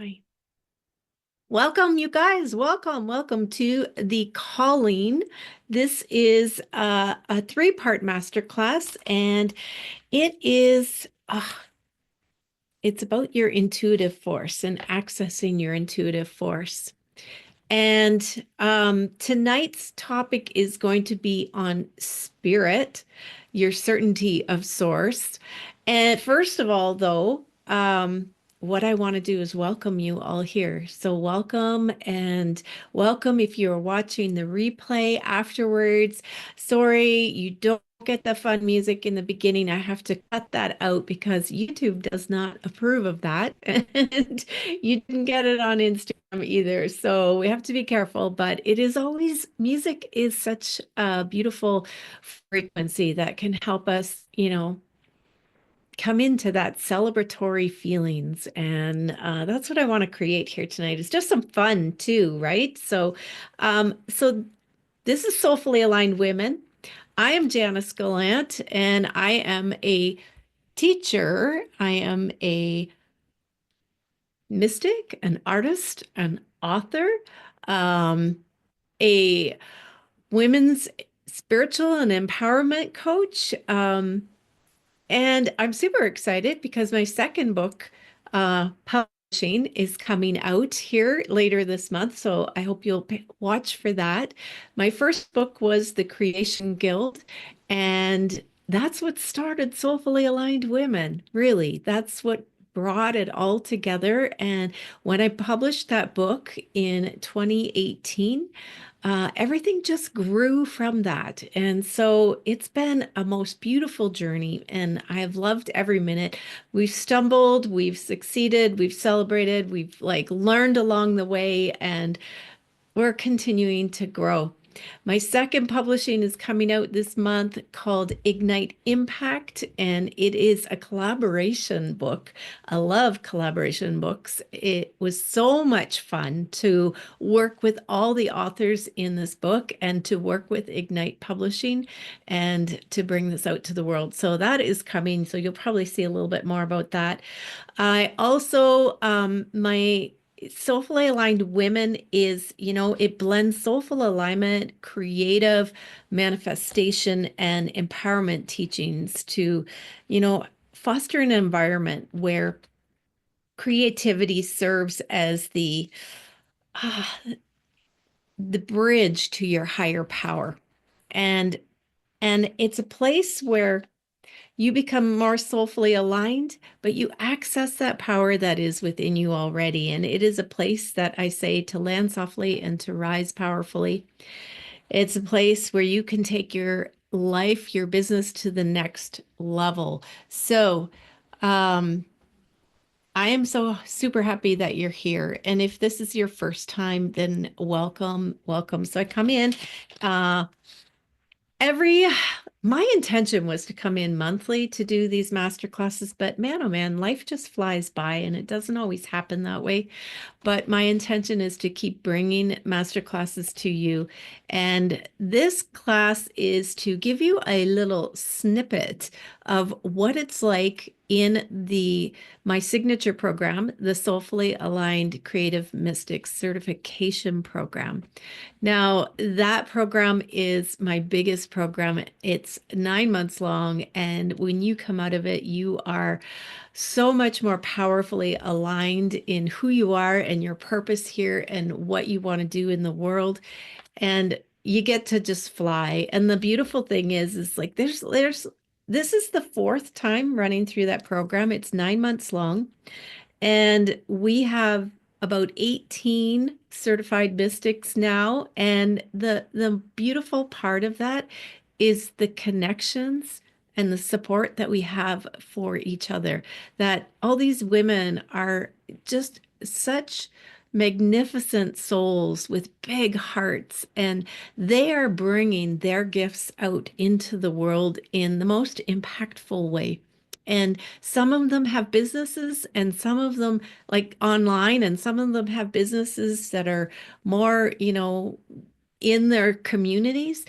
Hi. Welcome, you guys. Welcome to the calling. This is a three-part masterclass, and it is it's about your intuitive force and accessing your intuitive force. And tonight's topic is going to be on spirit, your certainty of source. And first of all, though, what I want to do is welcome you all here. So, welcome and welcome if you're watching the replay afterwards. Sorry, you don't get the fun music in the beginning. I have to cut that out because YouTube does not approve of that. And you didn't get it on Instagram either. So we have to be careful, but it is always music is such a beautiful frequency that can help us, come into that celebratory feelings. And that's what I want to create here tonight. It's just some fun too, right? So this is Soulfully Aligned Women. I am Janice Gallant, and I am a teacher. I am a mystic, an artist, an author, um, a women's spiritual and empowerment coach. And I'm super excited because my second book, publishing, is coming out here later this month. So I hope you'll watch for that. My first book was The Creation Guild, and that's what started Soulfully Aligned Women. Really, that's what brought it all together. And when I published that book in 2018, everything just grew from that. And so it's been a most beautiful journey, and I've loved every minute. We've stumbled, we've succeeded, we've celebrated, we've like learned along the way, and we're continuing to grow. My second publishing is coming out this month called Ignite Impact, and it is a collaboration book. I love collaboration books. It was so much fun to work with all the authors in this book and to work with Ignite Publishing and to bring this out to the world. So that is coming. So you'll probably see a little bit more about that. I also, my Soulfully Aligned Women is, it blends soulful alignment, creative manifestation, and empowerment teachings to, foster an environment where creativity serves as ah, the bridge to your higher power. And and it's a place where you become more soulfully aligned, but you access that power that is within you already. And it is a place that I say to land softly and to rise powerfully. It's a place where you can take your life, your business to the next level. So, um, I am so super happy that you're here. And if this is your first time, then welcome, welcome. So I come in uh, every my intention was to come in monthly to do these master classes, but man, oh man, life just flies by and it doesn't always happen that way. But my intention is to keep bringing master classes to you. And this class is to give you a little snippet of what it's like in the my signature program, the Soulfully Aligned Creative Mystics Certification Program. Now, that program is my biggest program. It's 9 months long, and when you come out of it, you are so much more powerfully aligned in who you are and your purpose here and what you want to do in the world. And you get to just fly. And the beautiful thing is like this is the fourth time running through that program. It's 9 months long. And we have about 18 certified mystics now. And the beautiful part of that is the connections and the support that we have for each other. That all these women are just such magnificent souls with big hearts, and they are bringing their gifts out into the world in the most impactful way. And some of them have businesses, and some of them like online, and some of them have businesses that are more, in their communities.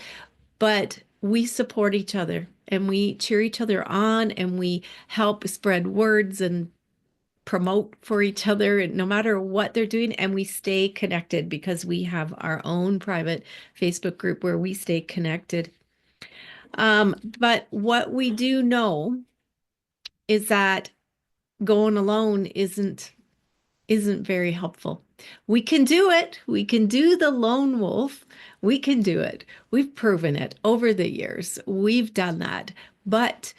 But we support each other and we cheer each other on and we help spread words and promote for each other no matter what they're doing, and we stay connected because we have our own private Facebook group where we stay connected. But what we do know is that going alone isn't very helpful. We can do it. We can do the lone wolf. We can do it. We've proven it over the years. We've done that. But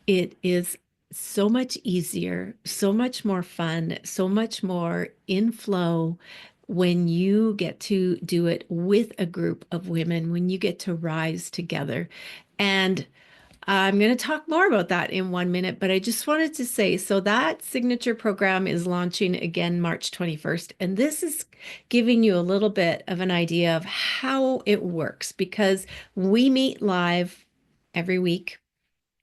it is so much easier, so much more fun, so much more in flow when you get to do it with a group of women, when you get to rise together. And I'm going to talk more about that in 1 minute, but I just wanted to say, so that signature program is launching again March 21st. And this is giving you a little bit of an idea of how it works because we meet live every week.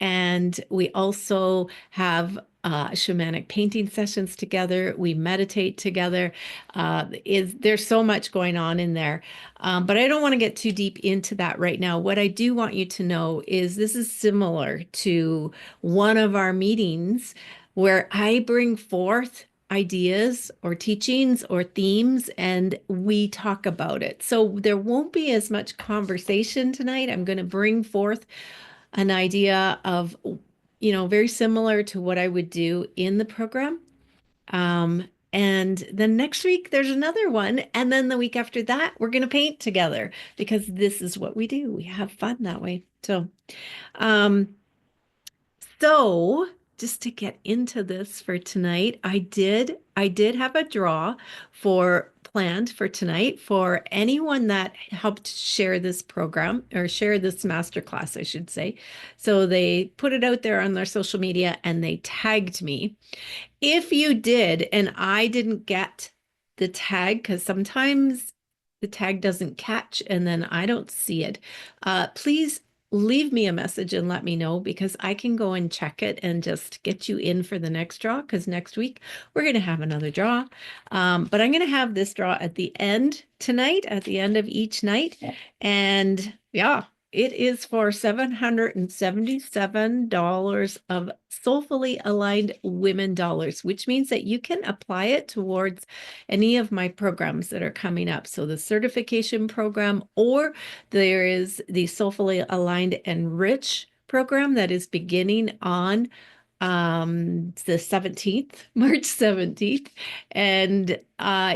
And we also have shamanic painting sessions together. We meditate together. There's so much going on in there, but I don't want to get too deep into that right now. What I do want you to know is this is similar to one of our meetings where I bring forth ideas or teachings or themes and we talk about it. So there won't be as much conversation tonight. I'm going to bring forth an idea of, very similar to what I would do in the program. And then next week there's another one. And then the week after that, we're going to paint together because this is what we do. We have fun that way. Um, so just to get into this for tonight, I did have a draw for planned for tonight for anyone that helped share this program or share this masterclass, I should say. So they put it out there on their social media and they tagged me. If you did, and I didn't get the tag, because sometimes the tag doesn't catch and then I don't see it, please leave me a message and let me know because I can go and check it and just get you in for the next draw because next week we're going to have another draw. But I'm going to have this draw at the end tonight, at the end of each night. And yeah, it is for $777 of soulfully aligned women dollars, which means that you can apply it towards any of my programs that are coming up. So the certification program, or there is the soulfully aligned and rich program that is beginning on the 17th, March 17th. And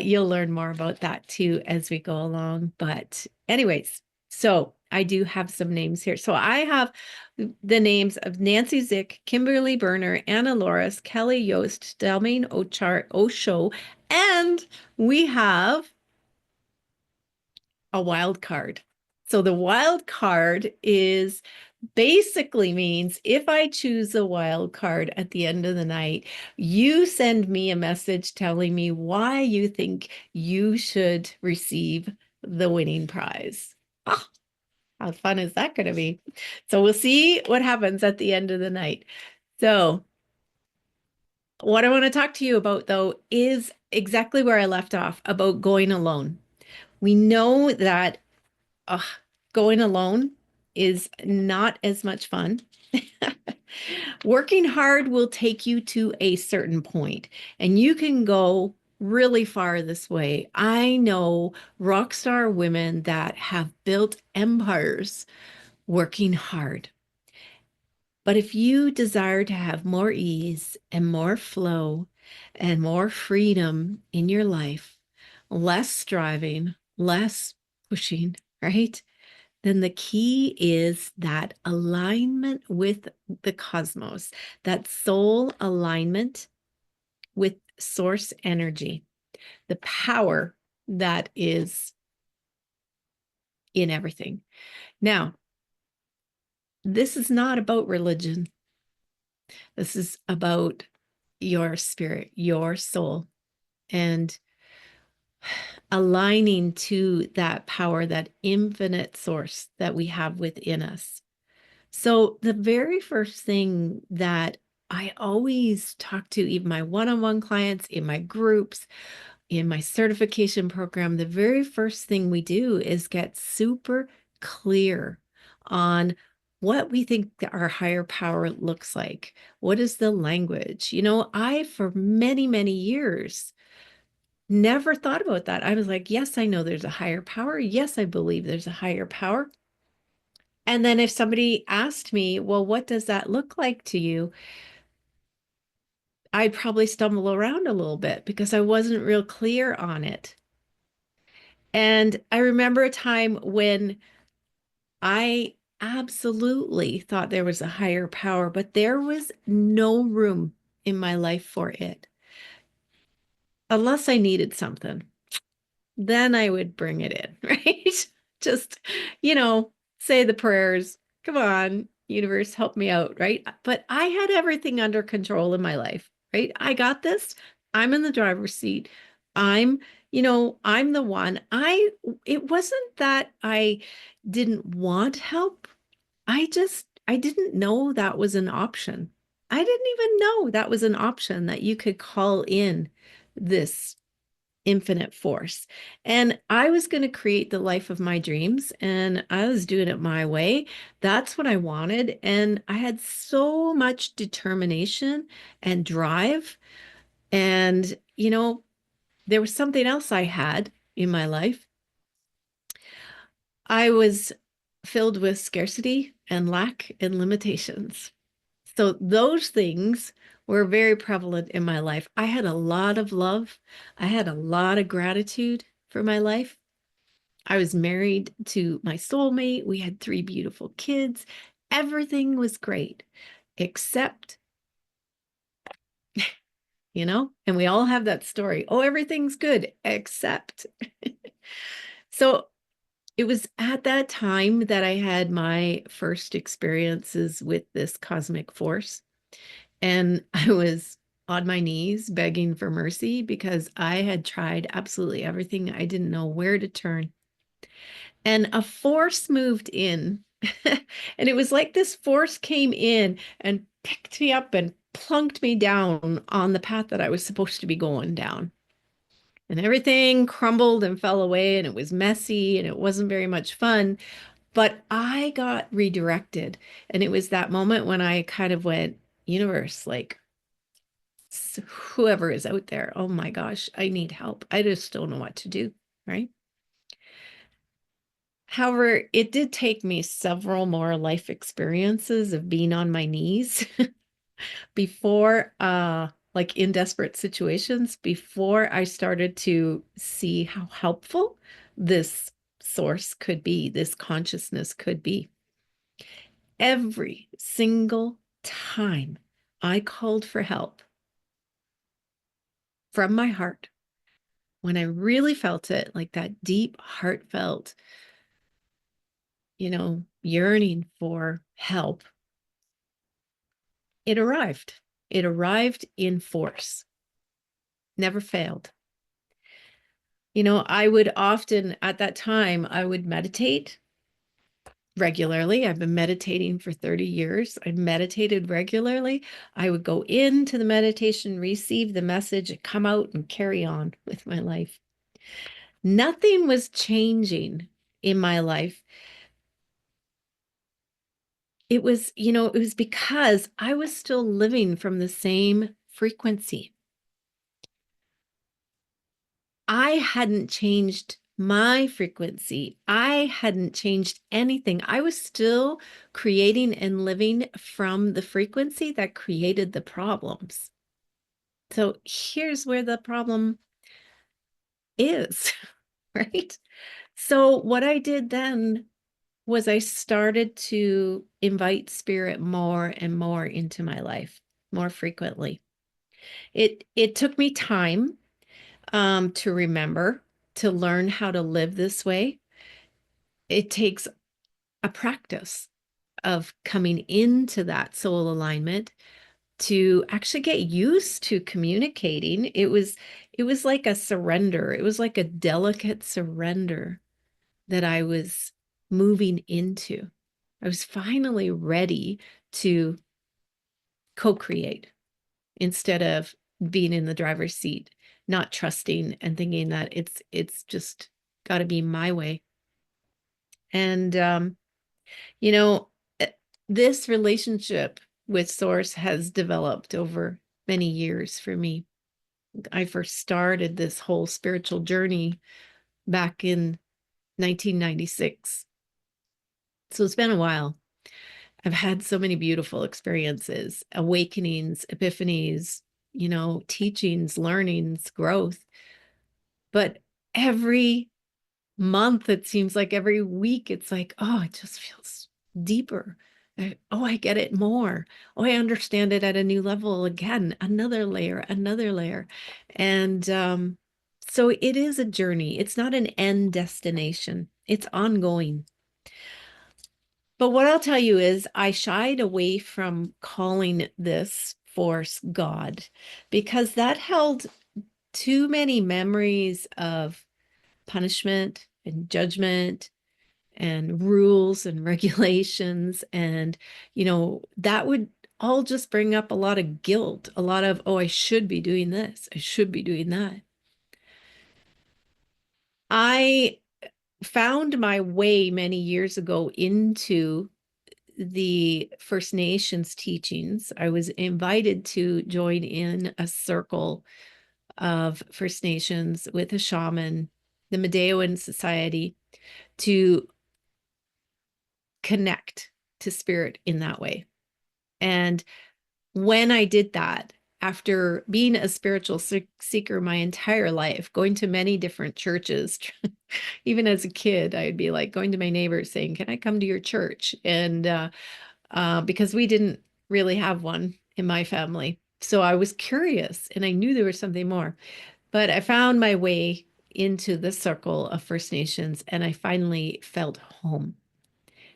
you'll learn more about that too as we go along. But anyways, so I do have some names here. So I have the names of Nancy Zick, Kimberly Berner, Anna Loris, Kelly Yost, Delmaine Osho, and we have a wild card. So the wild card is basically means if I choose a wild card at the end of the night, you send me a message telling me why you think you should receive the winning prize. Oh, how fun is that going to be? So we'll see what happens at the end of the night. So what I want to talk to you about, though, is exactly where I left off about going alone. We know that going alone is not as much fun. Working hard will take you to a certain point, and you can go really far this way. I know rock star women that have built empires working hard. But if you desire to have more ease and more flow and more freedom in your life, less striving, less pushing, right? Then the key is that alignment with the cosmos, that soul alignment with source energy, the power that is in everything. Now, this is not about religion. This is about your spirit, your soul, and aligning to that power, that infinite source that we have within us. So the very first thing that I always talk to, even my one-on-one clients, in my groups, in my certification program, the very first thing we do is get super clear on what we think that our higher power looks like. What is the language? I, for many, many years, never thought about that. I was like, yes, I know there's a higher power. Yes, I believe there's a higher power. And then if somebody asked me, well, what does that look like to you? I'd probably stumble around a little bit because I wasn't real clear on it. And I remember a time when I absolutely thought there was a higher power, but there was no room in my life for it unless I needed something. Then I would bring it in, right? Just, you know, say the prayers. Come on, universe, help me out, right? But I had everything under control in my life, right? I got this. I'm in the driver's seat. I'm, I'm the one. It wasn't that I didn't want help. I didn't know that was an option. I didn't even know that was an option that you could call in this infinite force. And I was going to create the life of my dreams and I was doing it my way. That's what I wanted. And I had so much determination and drive. And, there was something else I had in my life. I was filled with scarcity and lack and limitations. So those things were very prevalent in my life. I had a lot of love. I had a lot of gratitude for my life. I was married to my soulmate. We had 3 beautiful kids. Everything was great, except, and we all have that story. Oh, everything's good, except. So it was at that time that I had my first experiences with this cosmic force. And I was on my knees begging for mercy because I had tried absolutely everything. I didn't know where to turn. And a force moved in. And it was like this force came in and picked me up and plunked me down on the path that I was supposed to be going down. And everything crumbled and fell away, and it was messy and it wasn't very much fun. But I got redirected. And it was that moment when I kind of went, universe, like, whoever is out there, oh my gosh, I need help. I just don't know what to do. Right. However, it did take me several more life experiences of being on my knees before, like in desperate situations, before I started to see how helpful this source could be, this consciousness could be. Every single time I called for help from my heart, when I really felt it, like that deep, heartfelt, yearning for help, it arrived. It arrived in force, never failed. I would often, at that time, I would meditate regularly. I've been meditating for 30 years. I meditated regularly. I would go into the meditation, receive the message, come out and carry on with my life. Nothing was changing in my life. It was because I was still living from the same frequency. I hadn't changed my frequency. I hadn't changed anything. I was still creating and living from the frequency that created the problems. So here's where the problem is, right? So what I did then was I started to invite spirit more and more into my life more frequently. It took me time to remember, to learn how to live this way. It takes a practice of coming into that soul alignment to actually get used to communicating. It was like a surrender. It was like a delicate surrender that I was moving into. I was finally ready to co-create instead of being in the driver's seat, not trusting and thinking that it's just got to be my way. And you know, this relationship with Source has developed over many years for me. I first started this whole spiritual journey back in 1996. So it's been a while. I've had so many beautiful experiences, awakenings, epiphanies, teachings, learnings, growth. But every month, it seems like every week, it's like, oh, it just feels deeper. Oh, I get it more. Oh, I understand it at a new level again, another layer, another layer. And so it is a journey. It's not an end destination, it's ongoing. But what I'll tell you is, I shied away from calling this force God because that held too many memories of punishment and judgment and rules and regulations. And, that would all just bring up a lot of guilt, a lot of, oh, I should be doing this, I should be doing that. I found my way many years ago into the First Nations teachings. I was invited to join in a circle of First Nations with a shaman, the Medeoan Society, to connect to spirit in that way. And when I did that, after being a spiritual seeker my entire life, going to many different churches, even as a kid, I'd be like going to my neighbors saying, "Can I come to your church?" And because we didn't really have one in my family. So I was curious and I knew there was something more. But I found my way into the circle of First Nations and I finally felt home.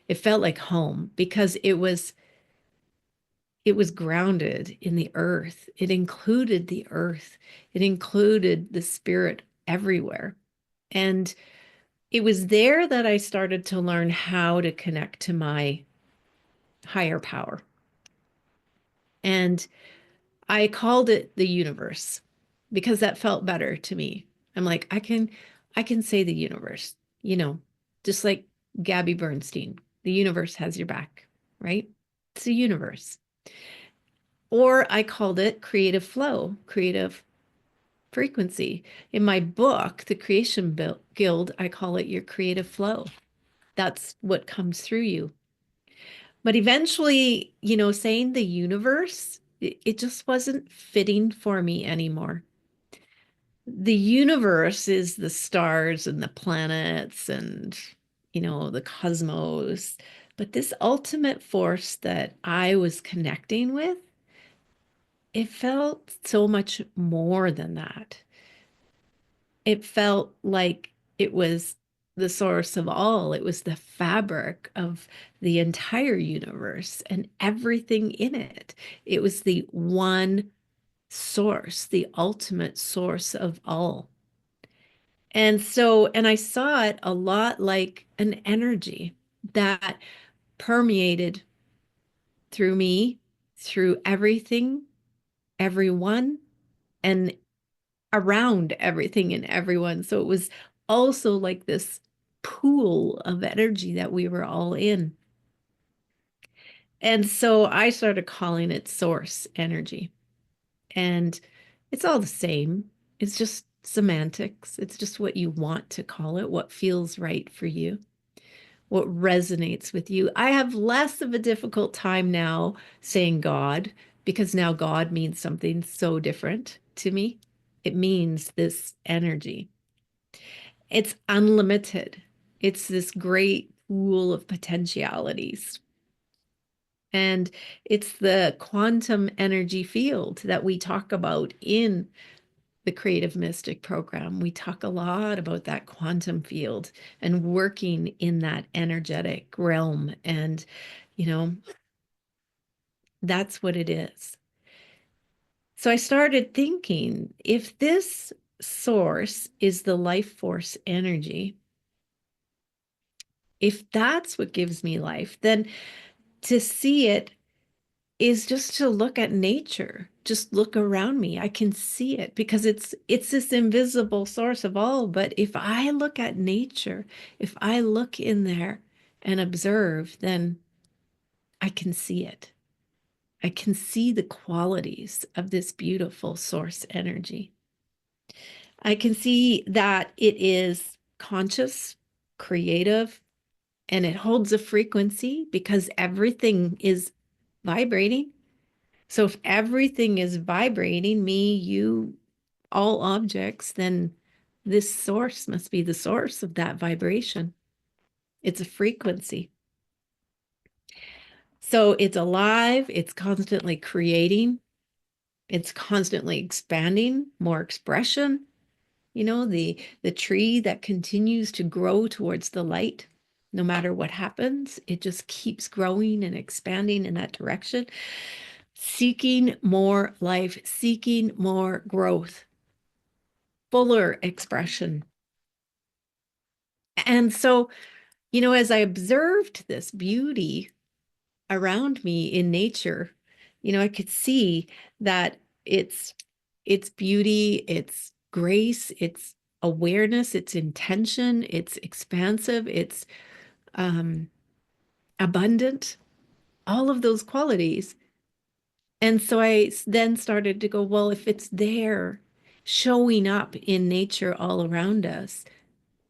It felt like home because it was grounded in the earth. It included the earth. It included the spirit everywhere. And it was there that I started to learn how to connect to my higher power. And I called it the universe because that felt better to me. I'm like, I can say the universe, you know, just like Gabby Bernstein, the universe has your back, right? It's the universe. Or I called it creative flow, creative frequency. In my book, The Creation Guild, I call it your creative flow. That's what comes through you. But eventually, saying the universe, it just wasn't fitting for me anymore. The universe is the stars and the planets and, the cosmos. But this ultimate force that I was connecting with, it felt so much more than that. It felt like it was the source of all. It was the fabric of the entire universe and everything in it. It was the one source, the ultimate source of all. And I saw it a lot like an energy that permeated through me, through everything, everyone, and around everything and everyone. So it was also like this pool of energy that we were all in. And so I started calling it source energy. And it's all the same. It's just semantics. It's just what you want to call it, what feels right for you, what resonates with you. I have less of a difficult time now saying God because now God means something so different to me. It means this energy. It's unlimited. It's this great pool of potentialities. And it's the quantum energy field that we talk about in the Creative Mystic program. We talk a lot about that quantum field and working in that energetic realm. And, you know, that's what it is. So I started thinking, if this source is the life force energy, if that's what gives me life, then to see it is just to look at nature. Just look around me. I can see it because it's this invisible source of all. But if I look at nature, if I look in there and observe, then I can see it. I can see the qualities of this beautiful source energy. I can see that it is conscious, creative, and it holds a frequency because everything is vibrating. So if everything is vibrating, me, you, all objects, then this source must be the source of that vibration. It's a frequency. So it's alive, it's constantly creating, it's constantly expanding, more expression. You know, the tree that continues to grow towards the light, no matter what happens, it just keeps growing and expanding in that direction, seeking more life, seeking more growth, fuller expression. And so, you know, as I observed this beauty around me in nature, you know, I could see that it's beauty, it's grace, it's awareness, it's intention, it's expansive, it's um, abundant, all of those qualities. And so then started to go, well, if it's there showing up in nature all around us,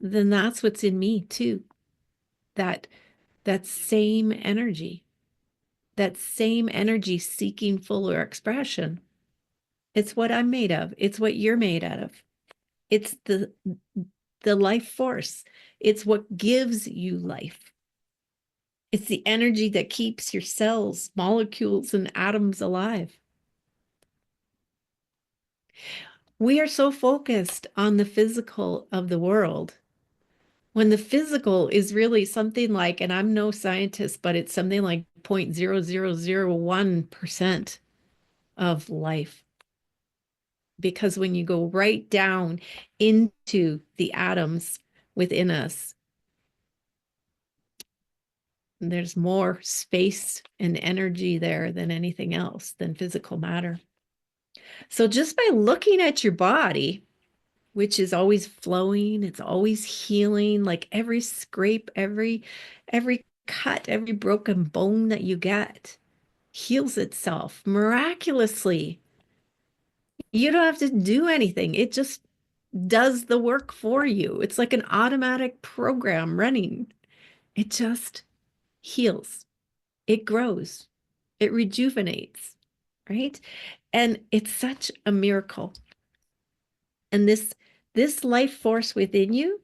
then that's what's in me too. That that same energy, that same energy seeking fuller expression. It's what I'm made of. It's what you're made out of. It's the life force. It's what gives you life. It's the energy that keeps your cells, molecules, and atoms alive. We are so focused on the physical of the world when the physical is really something like, and I'm no scientist, but it's something like 0.0001% of life. Because when you go right down into the atoms within us, there's more space and energy there than anything else, than physical matter. So just by looking at your body, which is always flowing, it's always healing, like every scrape, every cut, every broken bone that you get heals itself miraculously. You don't have to do anything. It just does the work for you. It's like an automatic program running. It just heals. It grows. It rejuvenates, right? And it's such a miracle. And this life force within you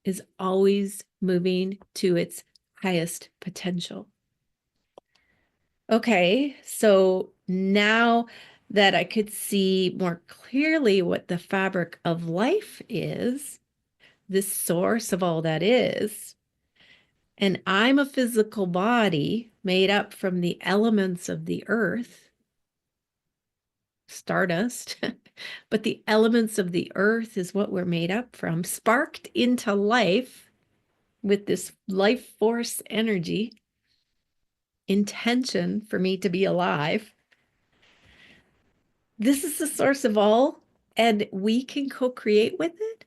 is always moving to its highest potential. Okay, so now that I could see more clearly what the fabric of life is, this source of all that is, and I'm a physical body made up from the elements of the earth, stardust, but the elements of the earth is what we're made up from, sparked into life with this life force energy, intention for me to be alive. This is the source of all, and we can co-create with it.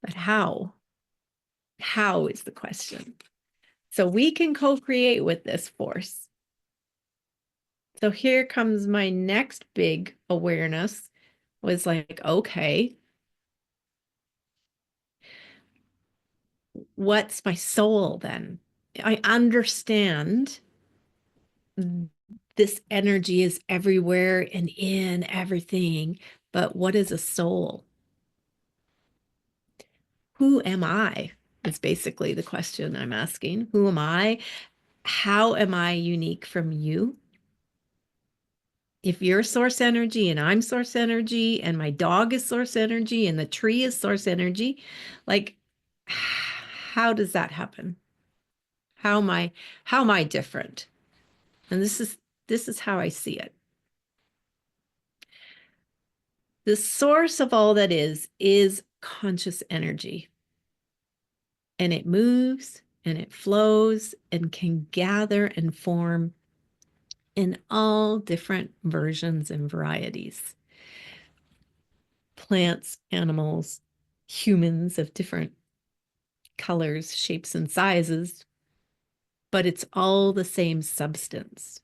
But how? How is the question. So we can co-create with this force. So here comes my next big awareness was like, okay, what's my soul then? I understand this energy is everywhere and in everything, but what is a soul? Who am I? Is basically the question I'm asking. Who am I? How am I unique from you? If you're source energy and I'm source energy and my dog is source energy and the tree is source energy, like how does that happen? How am I different? And this is how I see it. The source of all that is conscious energy. And it moves and it flows and can gather and form in all different versions and varieties. Plants, animals, humans of different colors, shapes, and sizes. but it's all the same substance.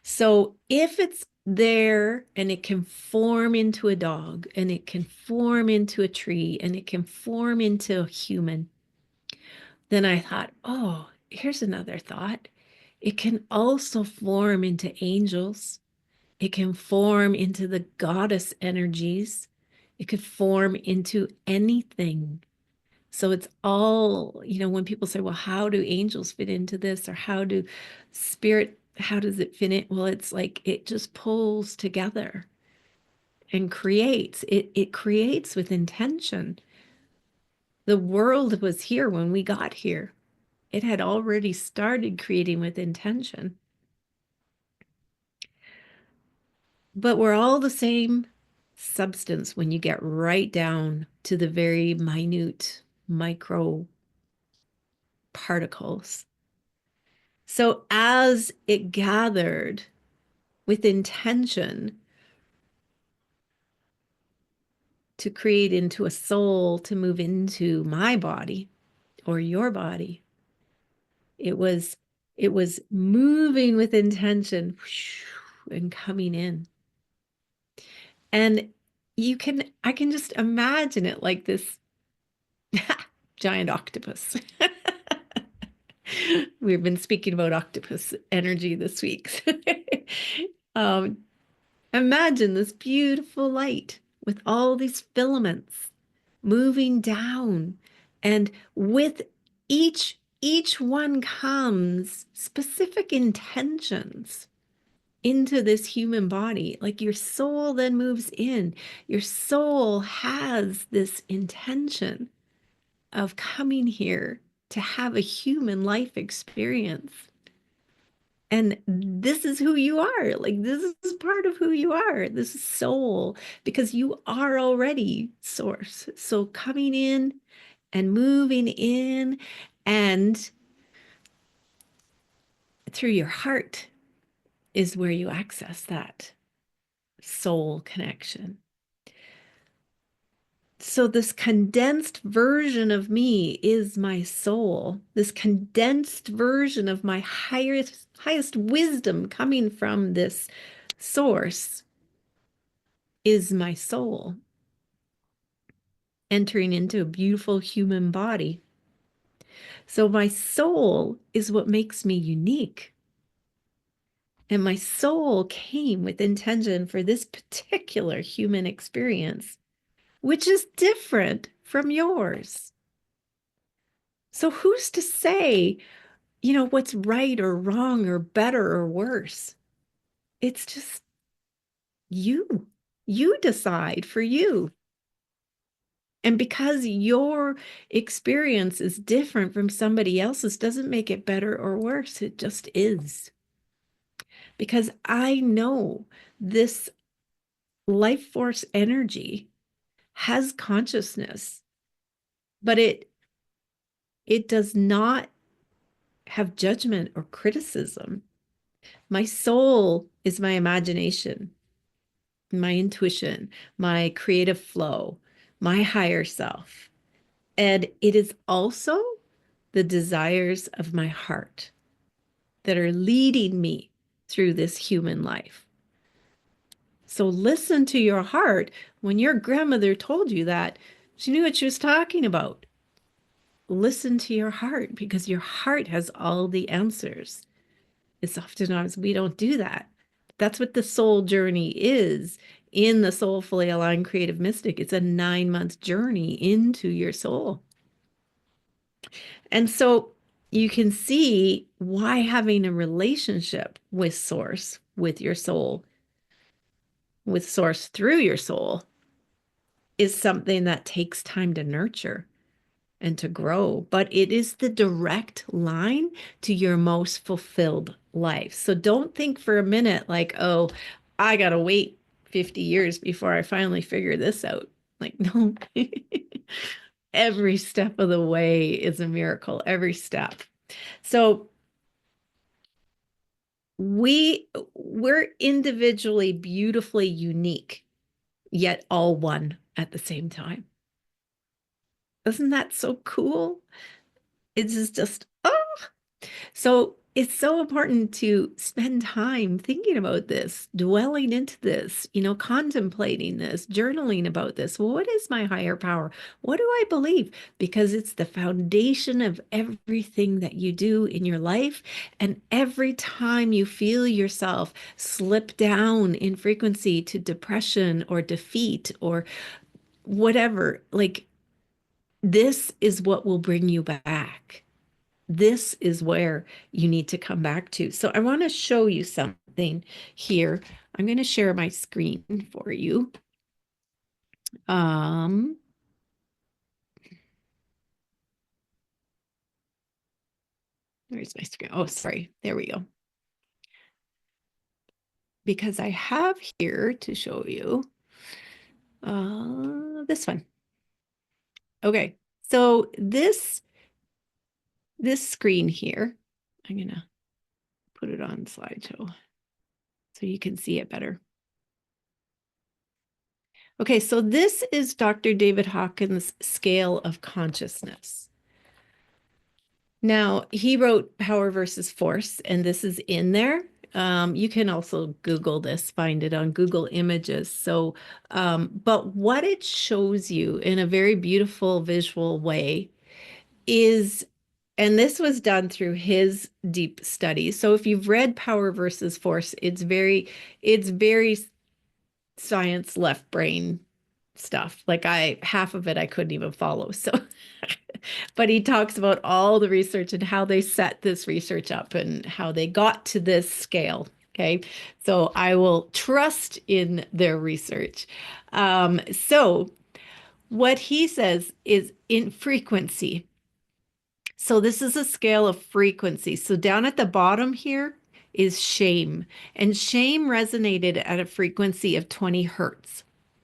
So if it's there and it can form into a dog and it can form into a tree and it can form into a human, then I thought, oh, here's another thought. It can also form into angels. It can form into the goddess energies. It could form into anything. So it's all, when people say, well, how do angels fit into this? Or how does it fit in? Well, it's like it just pulls together and creates. It creates with intention. The world was here when we got here. It had already started creating with intention. But we're all the same substance when you get right down to the very minute micro particles. So as it gathered with intention to create into a soul to move into my body or your body, it was it was moving with intention and coming in. And I can just imagine it like this giant octopus. We've been speaking about octopus energy this week. um, Imagine this beautiful light with all these filaments moving down, and with each one comes specific intentions into this human body. Like your soul then moves in. Your soul has this intention of coming here to have a human life experience. And this is who you are. Like, this is part of who you are. This is soul, because you are already source. So, coming in and moving in, and through your heart is where you access that soul connection. So, this condensed version of me is my soul. This condensed version of my highest wisdom coming from this source is my soul entering into a beautiful human body. So, my soul is what makes me unique. And my soul came with intention for this particular human experience, which is different from yours. So, who's to say, what's right or wrong or better or worse? It's just you. You decide for you. And because your experience is different from somebody else's doesn't make it better or worse. It just is. Because I know this life force energy has consciousness, but it does not have judgment or criticism. My soul is my imagination, my intuition, my creative flow, my higher self. And it is also the desires of my heart that are leading me through this human life. So listen to your heart. When your grandmother told you that, she knew what she was talking about. Listen to your heart, because your heart has all the answers. It's oftentimes we don't do that. That's what the soul journey is in the Soulfully Aligned Creative Mystic. It's a 9-month journey into your soul. And so you can see why having a relationship with Source, with your soul, with Source through your soul, is something that takes time to nurture and to grow, but it is the direct line to your most fulfilled life. So don't think for a minute like, oh, I got to wait 50 years before I finally figure this out. Like, no, every step of the way is a miracle, every step. So we're individually beautifully unique, yet all one at the same time. Isn't that so cool? It's just, oh. So it's so important to spend time thinking about this, dwelling into this, contemplating this, journaling about this. Well, what is my higher power? What do I believe? Because it's the foundation of everything that you do in your life. And every time you feel yourself slip down in frequency to depression or defeat or whatever, like this is what will bring you back. This is where you need to come back to. So I want to show you something here. I'm going to share my screen for you. Um, where's my screen? Oh, sorry. There we go. Because I have here to show you this one. Okay. So this screen here, I'm going to put it on slideshow so you can see it better. Okay, so this is Dr. David Hawkins' scale of consciousness. Now, he wrote Power versus Force, and this is in there. You can also Google this, find it on Google Images. So, but what it shows you in a very beautiful visual way is, and this was done through his deep study. So if you've read Power versus Force, it's very science left brain stuff. Like half of it I couldn't even follow. So but he talks about all the research and how they set this research up and how they got to this scale. Okay. So I will trust in their research. So what he says is in frequency. So this is a scale of frequency. So down at the bottom here is shame, and shame resonated at a frequency of 20 hertz.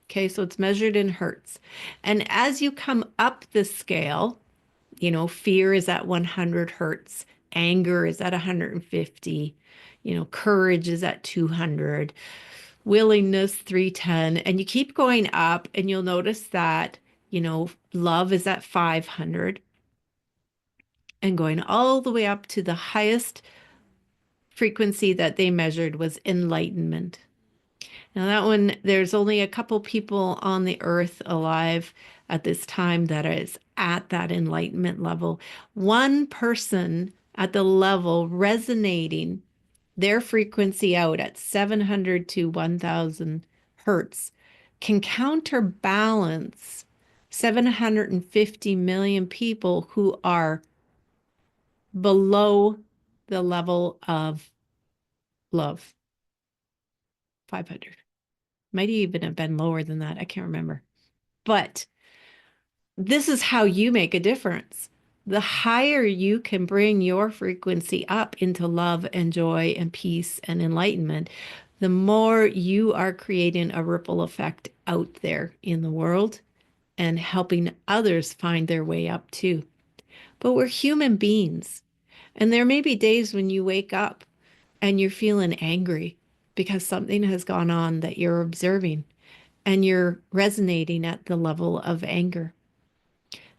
Okay, so it's measured in hertz. And as you come up the scale, fear is at 100 hertz, anger is at 150, courage is at 200, willingness 310, and you keep going up, and you'll notice that, love is at 500 and going all the way up to the highest frequency that they measured was enlightenment. Now, that one, there's only a couple people on the earth alive at this time that is at that enlightenment level. One person at the level resonating their frequency out at 700 to 1000 hertz can counterbalance 750 million people who are below the level of love, 500. Might even have been lower than that. I can't remember. But this is how you make a difference. The higher you can bring your frequency up into love and joy and peace and enlightenment, the more you are creating a ripple effect out there in the world and helping others find their way up too. But we're human beings. And there may be days when you wake up and you're feeling angry because something has gone on that you're observing and you're resonating at the level of anger.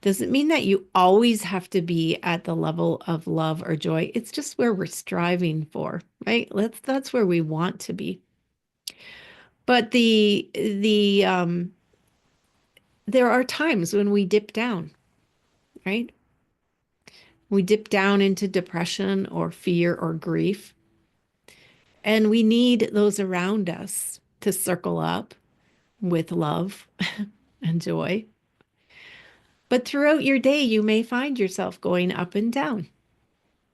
Doesn't mean that you always have to be at the level of love or joy. It's just where we're striving for, right? That's where we want to be. But there are times when we dip down, right? We dip down into depression or fear or grief. And we need those around us to circle up with love and joy. But throughout your day, you may find yourself going up and down.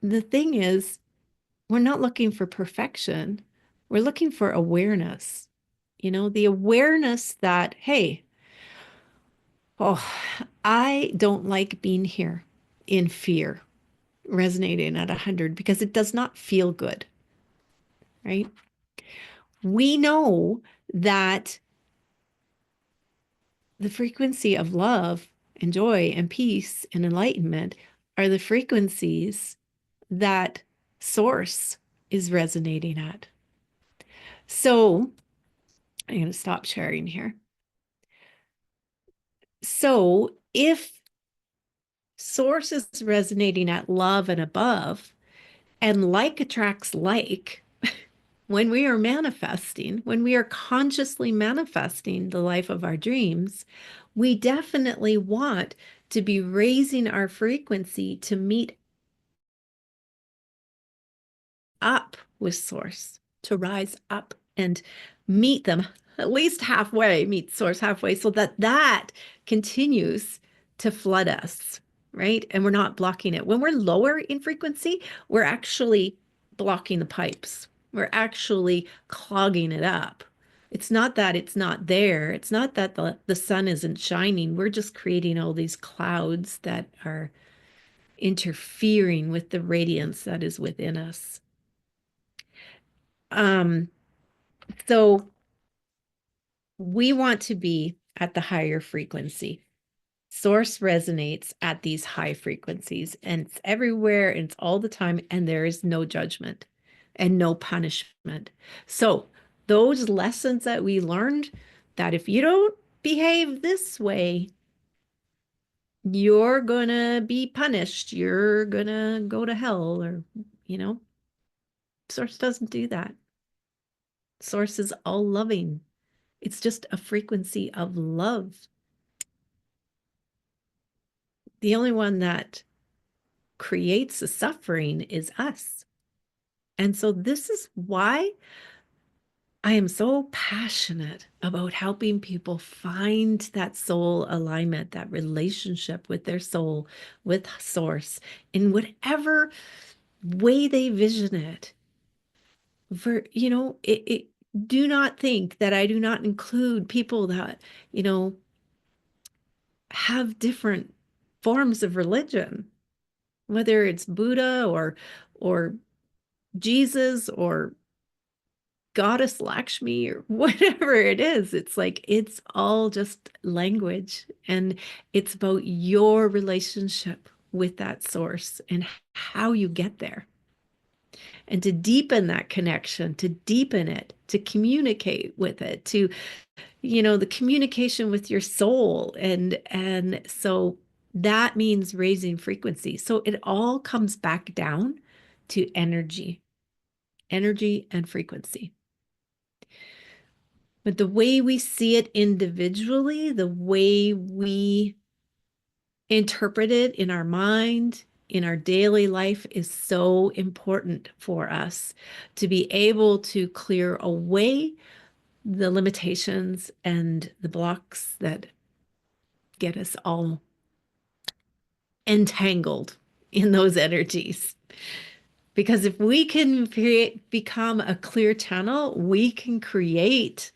The thing is, we're not looking for perfection. We're looking for awareness. The awareness that, hey, oh, I don't like being here in fear, resonating at 100 because it does not feel good, right? We know that the frequency of love and joy and peace and enlightenment are the frequencies that source is resonating at. So I'm going to stop sharing here. So if source is resonating at love and above, And like attracts like. When we are manifesting, when we are consciously manifesting the life of our dreams, we definitely want to be raising our frequency to meet up with source, to rise up and meet them at least halfway, meet source halfway, so that that continues to flood us, right? And we're not blocking it. When we're lower in frequency, we're actually blocking the pipes. We're actually clogging it up. It's not that it's not there. It's not that the sun isn't shining. We're just creating all these clouds that are interfering with the radiance that is within us. Um, so we want to be at the higher frequency. Source resonates at these high frequencies, and it's everywhere and it's all the time, and there is no judgment and no punishment. So those lessons that we learned, that if you don't behave this way, you're gonna be punished, you're gonna go to hell, or, you know, Source doesn't do that. Source is all loving. It's just a frequency of love. The only one that creates the suffering is us. And so this is why I am so passionate about helping people find that soul alignment, that relationship with their soul, with source, in whatever way they vision it. For, do not think that I do not include people that, you know, have different forms of religion, whether it's Buddha or Jesus or Goddess Lakshmi or whatever it is. It's like it's all just language, and it's about your relationship with that source and how you get there. And to deepen that connection, to deepen it, to communicate with it, to, the communication with your soul. And so that means raising frequency. So it all comes back down to energy and frequency. But the way we see it individually, the way we interpret it in our mind, in our daily life, is so important for us to be able to clear away the limitations and the blocks that get us all entangled in those energies. Because if we can become a clear channel, we can create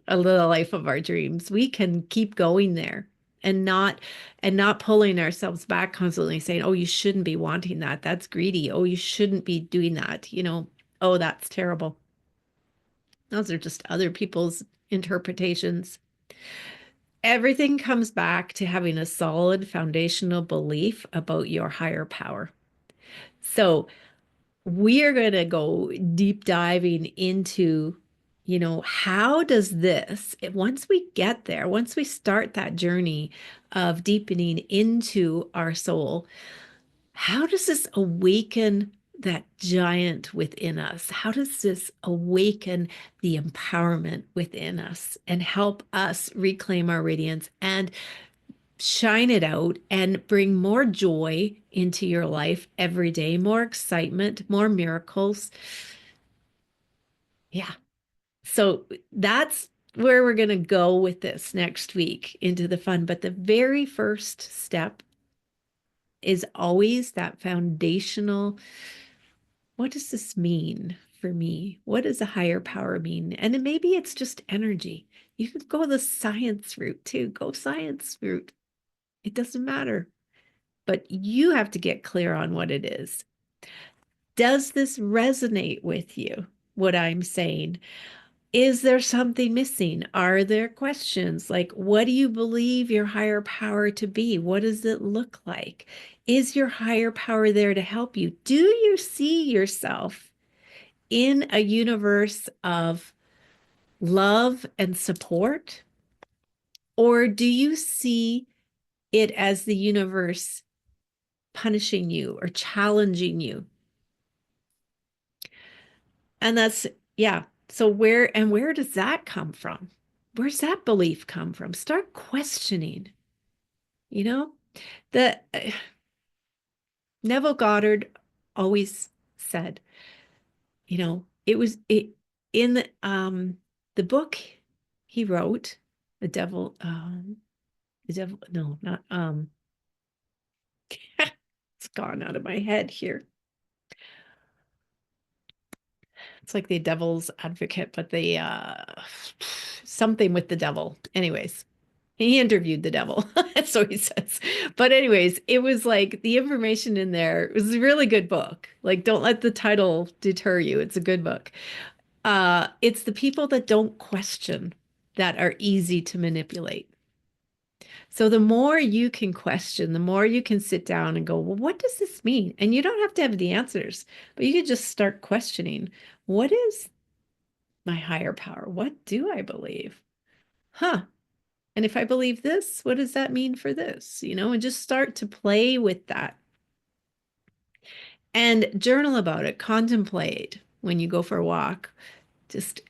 a little life of our dreams. We can keep going there and not pulling ourselves back constantly saying, oh, you shouldn't be wanting that. That's greedy. Oh, you shouldn't be doing that. Oh, that's terrible. Those are just other people's interpretations. Everything comes back to having a solid foundational belief about your higher power. So we are going to go deep diving into, how does this, once we get there, once we start that journey of deepening into our soul, how does this awaken that giant within us? How does this awaken the empowerment within us and help us reclaim our radiance and shine it out and bring more joy into your life every day, more excitement, more miracles? Yeah. So that's where we're going to go with this next week into the fun. But the very first step is always that foundational. What does this mean for me? What does a higher power mean? And maybe it's just energy. You could go the science route too. Go science route. It doesn't matter. But you have to get clear on what it is. Does this resonate with you, what I'm saying? Is there something missing? Are there questions like, what do you believe your higher power to be? What does it look like? Is your higher power there to help you? Do you see yourself in a universe of love and support? Or do you see it as the universe punishing you or challenging you? And that's, yeah. So where does that come from? Where's that belief come from? Start questioning, you know? The Neville Goddard always said, it was it in the book he wrote, the devil, no, not it's gone out of my head here. It's like the devil's advocate, but the something with the devil. Anyways, he interviewed the devil. So he says. But anyways, it was like the information in there. It was a really good book. Like, don't let the title deter you. It's a good book. It's the people that don't question that are easy to manipulate. So the more you can question, the more you can sit down and go, well, what does this mean? And you don't have to have the answers, but you can just start questioning, what is my higher power? What do I believe? Huh. And if I believe this, what does that mean for this? And just start to play with that and journal about it, contemplate when you go for a walk. Just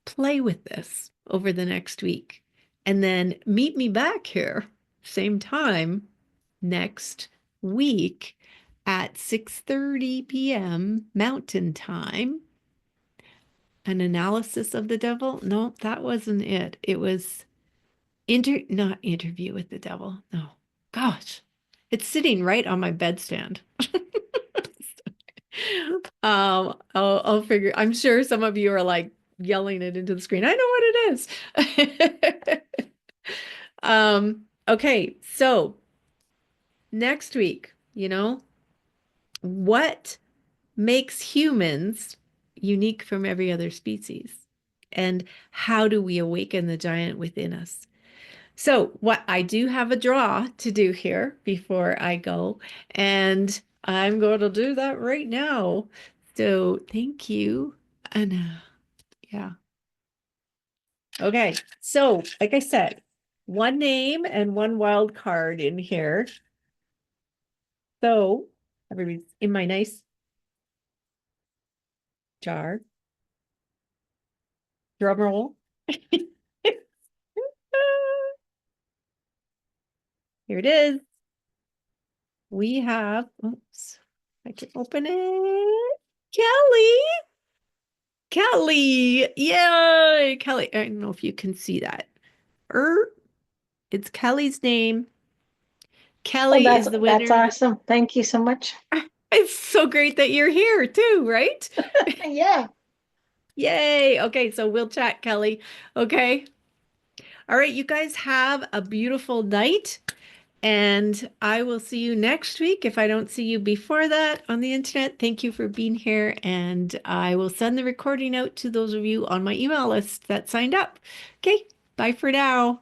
play with this over the next week. And then meet me back here, same time next week at 6:30 p.m. Mountain Time. An analysis of the devil? No, that wasn't it. It was not interview with the devil. No. Gosh. It's sitting right on my bedstand. I'll figure. I'm sure some of you are like yelling it into the screen. I know what it is. Okay, so next week, what makes humans unique from every other species? And how do we awaken the giant within us? So, what I do have a draw to do here before I go, and I'm going to do that right now. So, thank you, Anna. Yeah. Okay. So, like I said, one name and one wild card in here. So, everybody's in my nice jar. Drum roll. Here it is. We have, oops, I can open it. Kelly. Kelly. Yay. Kelly. I don't know if you can see that. Er, it's Kelly's name. Oh, Kelly that's is the that's winner. awesome. Thank you so much. It's so great that you're here too, right? Yeah. Yay. Okay, so we'll chat, Kelly. Okay. All right, you guys have a beautiful night. And I will see you next week. If I don't see you before that on the internet, thank you for being here. And I will send the recording out to those of you on my email list that signed up. Okay, bye for now.